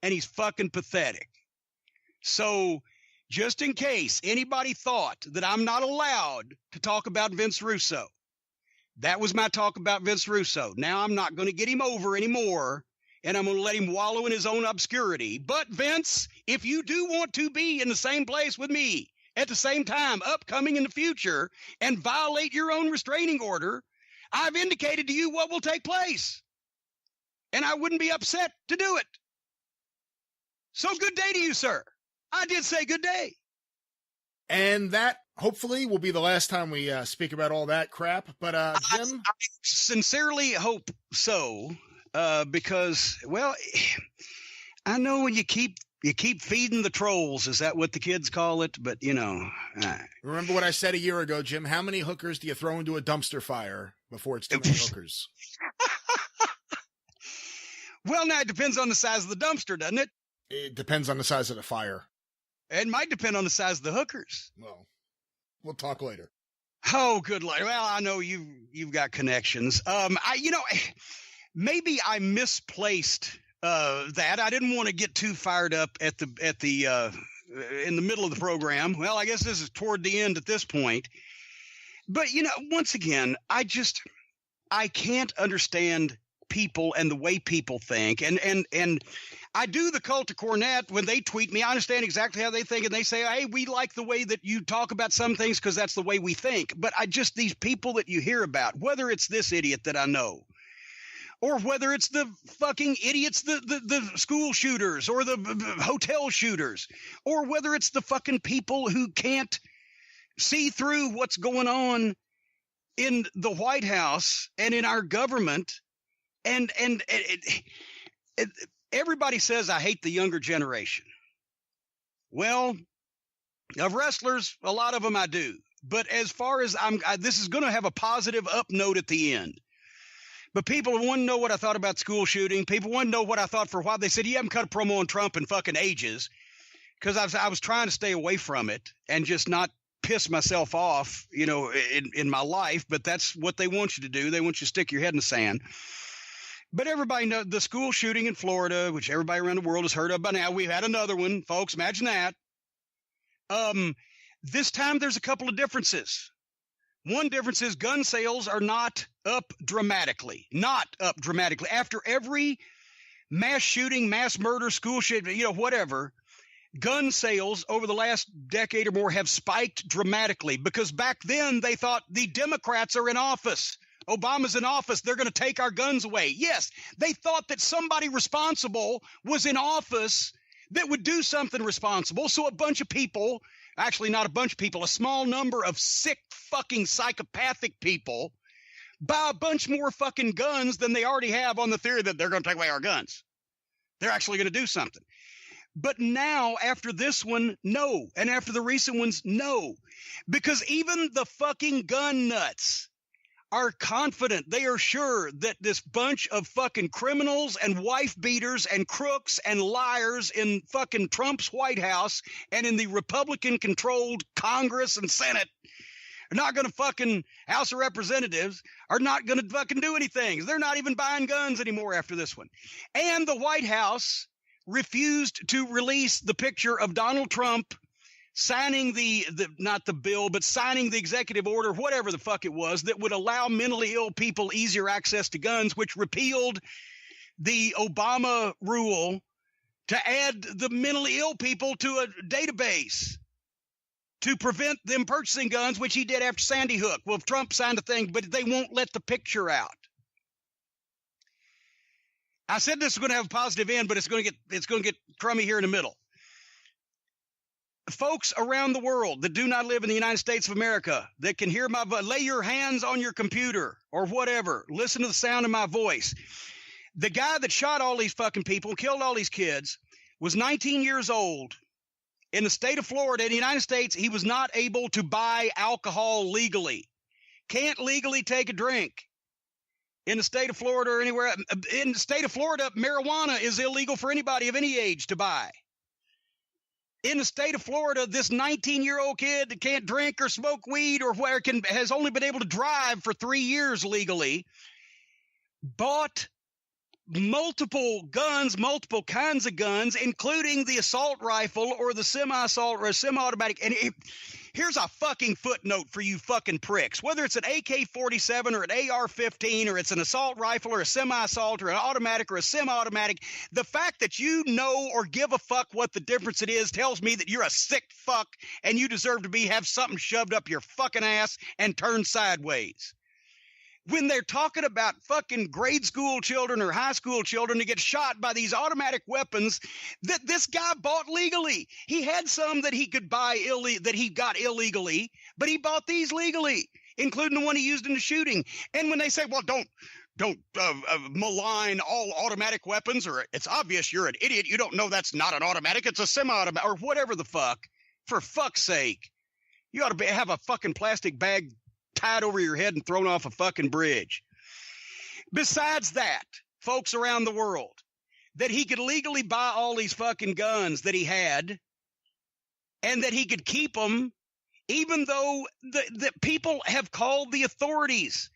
and he's fucking pathetic. So just in case anybody thought that I'm not allowed to talk about Vince Russo, that was my talk about Vince Russo. Now I'm not going to get him over anymore, and I'm going to let him wallow in his own obscurity. But Vince, if you do want to be in the same place with me at the same time, upcoming in the future, and violate your own restraining order, I've indicated to you what will take place. And I wouldn't be upset to do it. So good day to you, sir. I did say good day. And that hopefully will be the last time we speak about all that crap. But Jim, I sincerely hope so, because, well, I know you keep feeding the trolls. Is that what the kids call it? But remember what I said a year ago, Jim? How many hookers do you throw into a dumpster fire before it's too many hookers? Well, now it depends on the size of the dumpster, doesn't it? It depends on the size of the fire. It might depend on the size of the hookers. Well, we'll talk later. Oh, good Lord. Well, I know you've got connections. Maybe I misplaced that. I didn't want to get too fired up at the in the middle of the program. Well, I guess this is toward the end at this point. But once again, I can't understand people and the way people think, and I do the cult of Cornette when they tweet me. I understand exactly how they think, and they say, hey, we like the way that you talk about some things because that's the way we think. But these people that you hear about, whether it's this idiot that I know, or whether it's the fucking idiots, the school shooters or the hotel shooters, or whether it's the fucking people who can't see through what's going on in the White House and in our government. And everybody says I hate the younger generation. Well, of wrestlers, a lot of them I do. But as far as this is going to have a positive up note at the end. But people want to know what I thought about school shooting. People want to know what I thought for a while. They said, you haven't cut a promo on Trump in fucking ages. Because I was trying to stay away from it and just not piss myself off, in my life. But that's what they want you to do. They want you to stick your head in the sand. But everybody knows the school shooting in Florida, which everybody around the world has heard of by now. We've had another one, folks. Imagine that. This time there's a couple of differences. One difference is gun sales are not up dramatically. Not up dramatically. After every mass shooting, mass murder, school shooting, whatever, gun sales over the last decade or more have spiked dramatically because back then they thought the Democrats are in office. Obama's in office. They're going to take our guns away. Yes, they thought that somebody responsible was in office that would do something responsible. So a bunch of people, actually not a bunch of people, a small number of sick fucking psychopathic people buy a bunch more fucking guns than they already have on the theory that they're going to take away our guns. They're actually going to do something. But now, after this one, no. And after the recent ones, no. Because even the fucking gun nuts are confident, they are sure that this bunch of fucking criminals and wife beaters and crooks and liars in fucking Trump's White House and in the Republican-controlled Congress and Senate are not going to fucking House of Representatives are not going to fucking do anything. They're not even buying guns anymore after this one. And the White House refused to release the picture of Donald Trump signing the not the bill, but signing the executive order, whatever the fuck it was, that would allow mentally ill people easier access to guns, which repealed the Obama rule to add the mentally ill people to a database to prevent them purchasing guns, which he did after Sandy Hook. Well, Trump signed a thing, but they won't let the picture out. I said this is going to have a positive end, but it's going to get crummy here in the middle. Folks around the world that do not live in the United States of America that can hear my voice, lay your hands on your computer or whatever, listen to the sound of my voice. The guy that shot all these fucking people, killed all these kids, was 19 years old. In the state of Florida, in the United States, he was not able to buy alcohol legally. Can't legally take a drink. In the state of Florida or anywhere, in the state of Florida, marijuana is illegal for anybody of any age to buy. In the state of Florida, this 19-year-old kid that can't drink or smoke weed or has only been able to drive for 3 years legally, bought multiple guns, multiple kinds of guns, including the assault rifle or the semi-assault or a semi-automatic. And here's a fucking footnote for you fucking pricks. Whether it's an AK-47 or an AR-15 or it's an assault rifle or a semi-assault or an automatic or a semi-automatic, the fact that you know or give a fuck what the difference it is tells me that you're a sick fuck and you deserve to have something shoved up your fucking ass and turned sideways. When they're talking about fucking grade school children or high school children to get shot by these automatic weapons that this guy bought legally. He had some that he could buy that he got illegally, but he bought these legally, including the one he used in the shooting. And when they say, well, don't malign all automatic weapons, or it's obvious you're an idiot, you don't know that's not an automatic, it's a semi-automatic, or whatever the fuck, for fuck's sake. You ought to have a fucking plastic bag tied over your head and thrown off a fucking bridge. Besides that, folks around the world, that he could legally buy all these fucking guns that he had and that he could keep them, even though the people have called the authorities.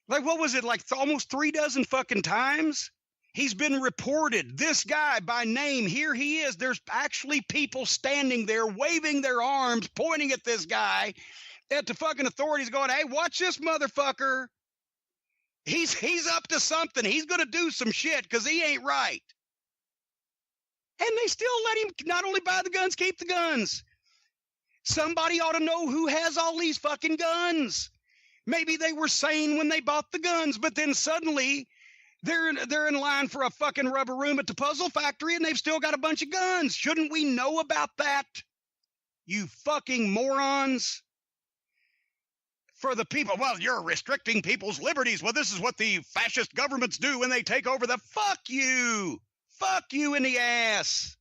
Like, what was it, like almost 36 fucking times? He's been reported. This guy by name, here he is. There's actually people standing there waving their arms, pointing at this guy, at the fucking authorities going, hey, watch this motherfucker. He's up to something. He's going to do some shit because he ain't right. And they still let him not only buy the guns, keep the guns. Somebody ought to know who has all these fucking guns. Maybe they were sane when they bought the guns, but then suddenly they're in line for a fucking rubber room at the puzzle factory and they've still got a bunch of guns. Shouldn't we know about that? You fucking morons. For the people, well, you're restricting people's liberties. Well, this is what the fascist governments do when they take over the fuck you. Fuck you in the ass.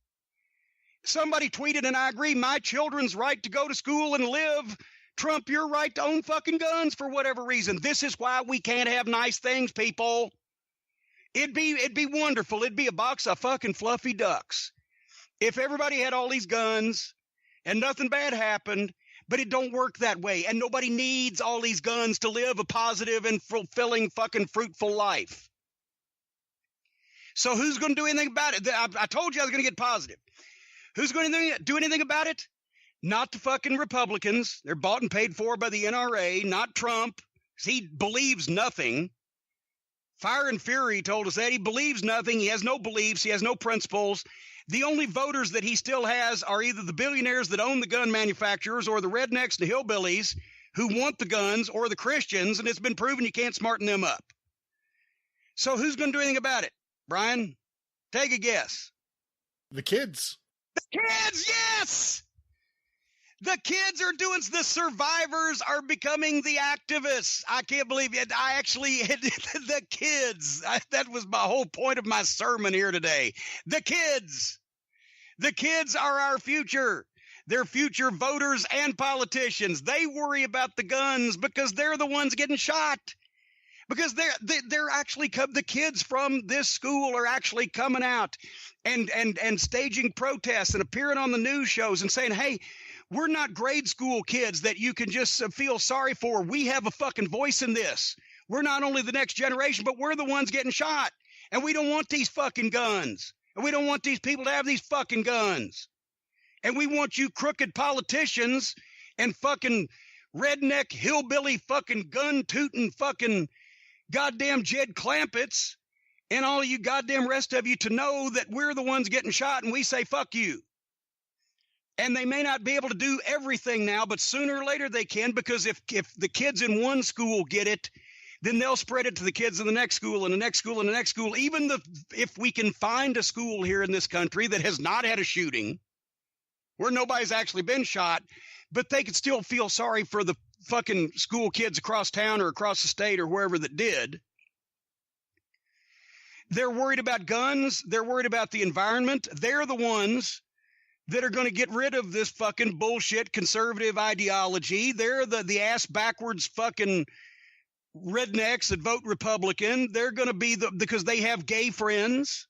Somebody tweeted, and I agree, my children's right to go to school and live. Trump, your right to own fucking guns for whatever reason. This is why we can't have nice things, people. It'd be wonderful. It'd be a box of fucking fluffy ducks if everybody had all these guns and nothing bad happened. But it don't work that way, and nobody needs all these guns to live a positive and fulfilling fucking fruitful life. So who's going to do anything about it? I told you I was going to get positive. Who's going to do anything about it? Not the fucking Republicans. They're bought and paid for by the NRA, not Trump. He believes nothing. Fire and Fury told us that. He believes nothing. He has no beliefs. He has no principles. The only voters that he still has are either the billionaires that own the gun manufacturers or the rednecks and the hillbillies who want the guns or the Christians, and it's been proven you can't smarten them up. So who's going to do anything about it? Brian, take a guess. The kids. The kids, yes! The kids are doing, the survivors are becoming the activists. I can't believe it. I actually, the kids, that was my whole point of my sermon here today. The kids are our future. They're future voters and politicians. They worry about the guns because they're the ones getting shot. Because they're actually the kids from this school are actually coming out and staging protests and appearing on the news shows and saying, hey, we're not grade school kids that you can just feel sorry for. We have a fucking voice in this. We're not only the next generation, but we're the ones getting shot. And we don't want these fucking guns. And we don't want these people to have these fucking guns. And we want you crooked politicians and fucking redneck hillbilly fucking gun-tooting fucking goddamn Jed Clampetts and all you goddamn rest of you to know that we're the ones getting shot and we say fuck you. And they may not be able to do everything now, but sooner or later they can, because if the kids in one school get it, then they'll spread it to the kids in the next school and the next school and the next school. Even if we can find a school here in this country that has not had a shooting, where nobody's actually been shot, but they could still feel sorry for the fucking school kids across town or across the state or wherever that did. They're worried about guns. They're worried about the environment. They're the ones that are going to get rid of this fucking bullshit conservative ideology. They're the ass backwards fucking rednecks that vote Republican. They're going to be because they have gay friends.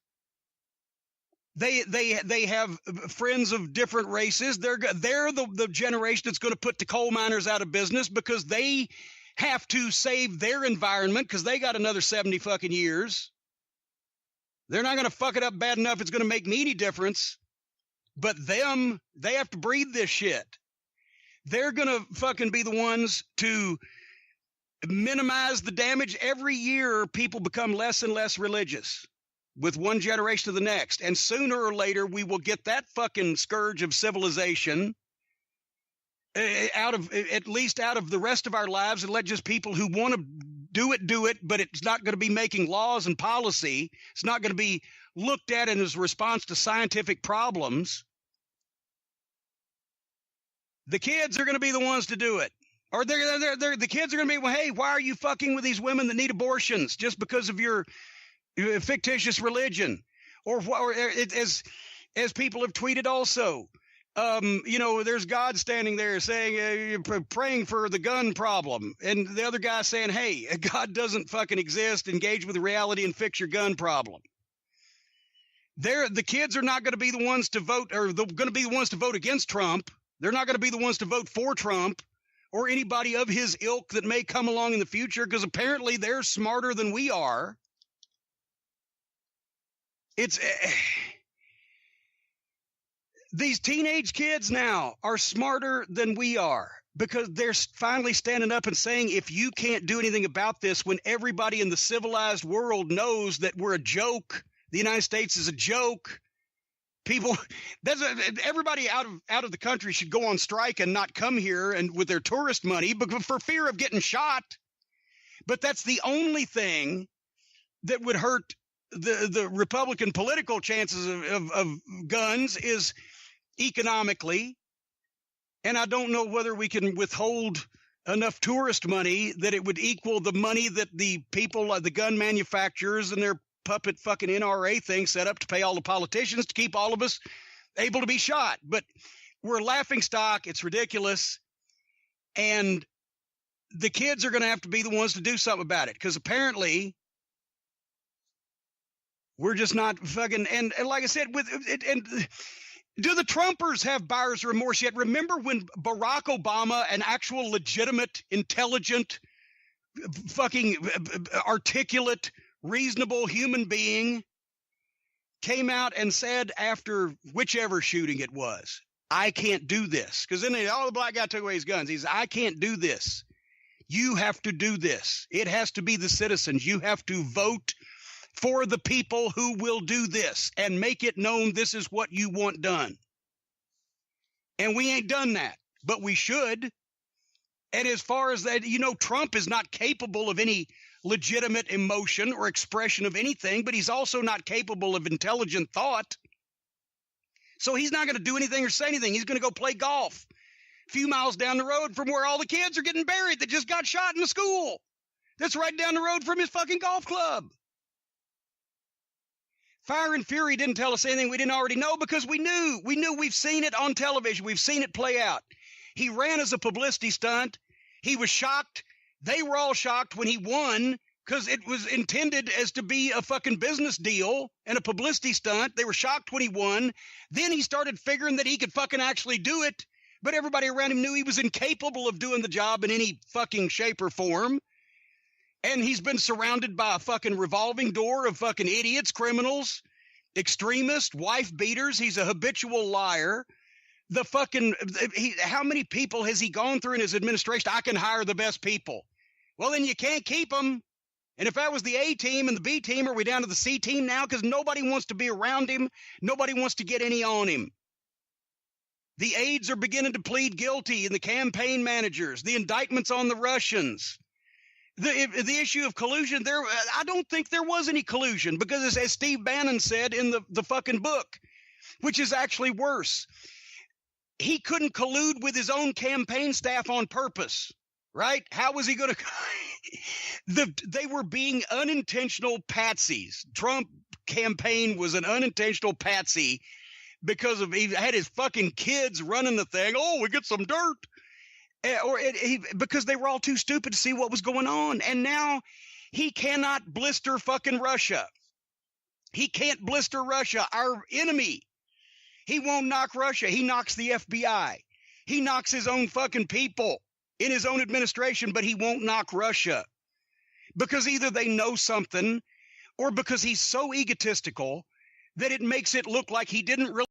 They have friends of different races. They're the generation that's going to put the coal miners out of business because they have to save their environment because they got another 70 fucking years. They're not going to fuck it up bad enough it's going to make me any difference. But them, they have to breathe this shit. They're going to fucking be the ones to minimize the damage. Every year, people become less and less religious with one generation to the next. And sooner or later, we will get that fucking scourge of civilization at least out of the rest of our lives, and let just people who want to do it, but it's not going to be making laws and policy. It's not going to be looked at as a response to scientific problems. The kids are going to be the ones to do it. Or the kids are going to be, well, hey, why are you fucking with these women that need abortions just because of your fictitious religion? Or as people have tweeted also, there's God standing there saying, praying for the gun problem. And the other guy saying, hey, God doesn't fucking exist. Engage with reality and fix your gun problem. The kids are not going to be the ones to vote, or they're going to be the ones to vote against Trump. They're not going to be the ones to vote for Trump or anybody of his ilk that may come along in the future, because apparently they're smarter than we are. These teenage kids now are smarter than we are, because they're finally standing up and saying, if you can't do anything about this, when everybody in the civilized world knows that we're a joke, the United States is a joke. Everybody out of the country should go on strike and not come here and with their tourist money for fear of getting shot. But that's the only thing that would hurt the Republican political chances of guns is economically. And I don't know whether we can withhold enough tourist money that it would equal the money that the people, the gun manufacturers and their puppet fucking NRA thing set up to pay all the politicians to keep all of us able to be shot. But we're a laughing stock. It's ridiculous. And the kids are going to have to be the ones to do something about it, because apparently we're just not fucking. And like I said, do the Trumpers have buyer's remorse yet? Remember when Barack Obama, an actual legitimate, intelligent, fucking articulate, reasonable human being, came out and said after whichever shooting it was, I can't do this. Because then all the black guy took away his guns. He said, I can't do this. You have to do this. It has to be the citizens. You have to vote for the people who will do this and make it known this is what you want done. And we ain't done that, but we should. And as far as that, Trump is not capable of any legitimate emotion or expression of anything, but he's also not capable of intelligent thought. So he's not going to do anything or say anything. He's going to go play golf a few miles down the road from where all the kids are getting buried that just got shot in the school. That's right down the road from his fucking golf club. Fire and Fury didn't tell us anything we didn't already know, because we knew. We've seen it on television. We've seen it play out. He ran as a publicity stunt. He was shocked. They were all shocked when he won, because it was intended as to be a fucking business deal and a publicity stunt. They were shocked when he won. Then he started figuring that he could fucking actually do it, but everybody around him knew he was incapable of doing the job in any fucking shape or form. And he's been surrounded by a fucking revolving door of fucking idiots, criminals, extremists, wife beaters. He's a habitual liar. How many people has he gone through in his administration? I can hire the best people. Well, then you can't keep them. And if that was the A team and the B team, are we down to the C team now? Because nobody wants to be around him. Nobody wants to get any on him. The aides are beginning to plead guilty, and the campaign managers, the indictments on the Russians. The issue of collusion, I don't think there was any collusion, because as Steve Bannon said in the fucking book, which is actually worse, he couldn't collude with his own campaign staff on purpose, right? How was he going to? They were being unintentional patsies. Trump campaign was an unintentional patsy because he had his fucking kids running the thing. Oh, we get some dirt. Because they were all too stupid to see what was going on. And now he cannot blister fucking Russia. He can't blister Russia, our enemy. He won't knock Russia. He knocks the FBI. He knocks his own fucking people in his own administration, but he won't knock Russia. Because either they know something, or because he's so egotistical that it makes it look like he didn't really